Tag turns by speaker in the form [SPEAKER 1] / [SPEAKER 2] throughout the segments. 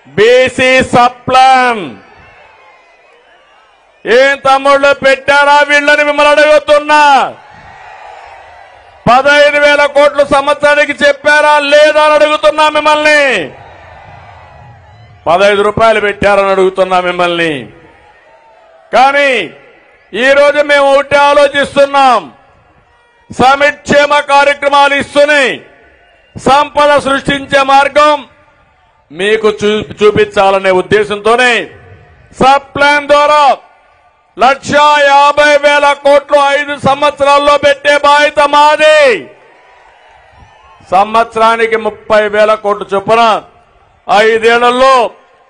[SPEAKER 1] BC sub plan ఏం తమ్ముళ్ళు పెట్టారా వీళ్ళని మిమ్మల్ని అడుగుతున్నా. 15,000 కోట్లు సంవత్సరానికి చెప్పారా లేదా అని అడుగుతున్నా మిమ్మల్ని. 15 రూపాయలు పెట్టారని అడుగుతున్నా మిమ్మల్ని. కానీ ఈరోజు మేము ఒకటి ఆలోచిస్తున్నాం. సంక్షేమ కార్యక్రమాలు ఇస్తూనే సంపద సృష్టించే మార్గం మీకు చూపించాలనే ఉద్దేశంతోనే సబ్ ప్లాన్ ద్వారా 1,50,000 కోట్లు 5 సంవత్సరాల్లో పెట్టే బాధ్యత మాది. సంవత్సరానికి 30,000 కోట్లు చొప్పున 5 ఏళ్లలో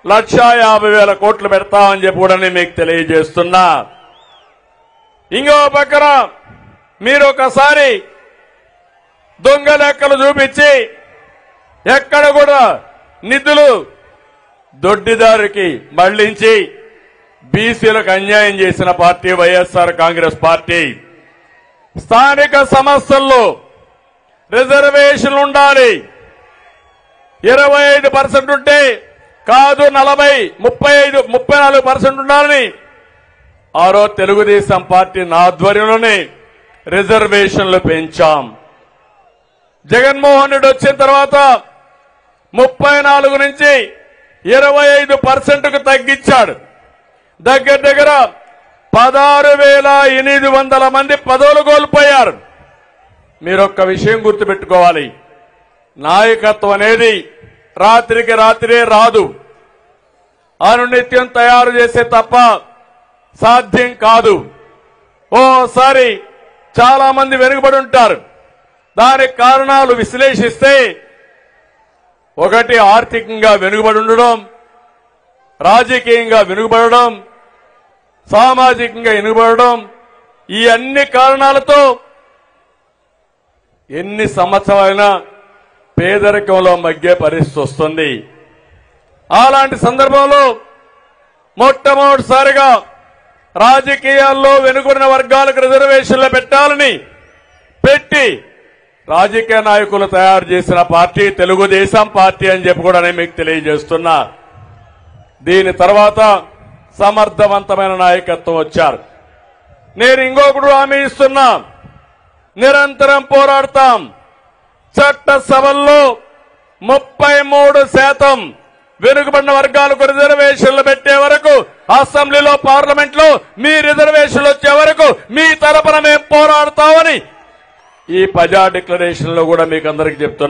[SPEAKER 1] 1,50,000 కోట్లు పెడతామని చెప్పి కూడా నేను మీకు తెలియజేస్తున్నా. ఇంకో పక్కన మీరు ఒకసారి దొంగ లెక్కలు చూపించి ఎక్కడ కూడా నిధులు దొడ్డిదారికి మళ్లించి బీసీలకు అన్యాయం చేసిన పార్టీ వైఎస్ఆర్ కాంగ్రెస్ పార్టీ. స్థానిక సంస్థల్లో రిజర్వేషన్లు ఉండాలి. 25% ఉంటే కాదు 34% ఉండాలని ఆ రోజు తెలుగుదేశం పార్టీ ఆధ్వర్యంలోనే రిజర్వేషన్లు పెంచాం. జగన్మోహన్ రెడ్డి వచ్చిన తర్వాత 34 నుంచి 25%కు తగ్గించాడు. దగ్గర 16,800 మంది పదవులు కోల్పోయారు. మీరొక్క విషయం గుర్తుపెట్టుకోవాలి. నాయకత్వం అనేది రాత్రికి రాత్రే రాదు. అనునిత్యం తయారు చేసే తప్ప సాధ్యం కాదు. ఓసారి చాలా మంది వెనుకబడి ఉంటారు. దానికి కారణాలు విశ్లేషిస్తే ఒకటి ఆర్థికంగా వెనుకబడి ఉండడం, రాజకీయంగా వెనుకబడడం, సామాజికంగా వెనుకబడడం, ఈ అన్ని కారణాలతో ఎన్ని సంవత్సరాలైనా పేదరికంలో మగ్గే పరిస్థితి వస్తుంది. అలాంటి సందర్భంలో మొట్టమొదటిసారిగా రాజకీయాల్లో వెనుకబడిన వర్గాలకు రిజర్వేషన్లు పెట్టాలని పెట్టి రాజకీయ నాయకులు తయారు చేసిన పార్టీ తెలుగుదేశం పార్టీ అని చెప్పి కూడా నేను మీకు తెలియజేస్తున్నా. దీని తర్వాత సమర్థవంతమైన నాయకత్వం వచ్చారు. నేను ఇంకొకటి హామీ ఇస్తున్నా, నిరంతరం పోరాడతాం. చట్టసభల్లో 33% వెనుకబడిన వర్గాలకు రిజర్వేషన్లు పెట్టే వరకు, అసెంబ్లీలో పార్లమెంట్లో మీ రిజర్వేషన్లు వచ్చే వరకు మీ తరపున మేము పోరాడతామని ఈ ప్రజా డిక్లరేషన్ లో కూడా మీకు అందరికీ చెప్తున్నా.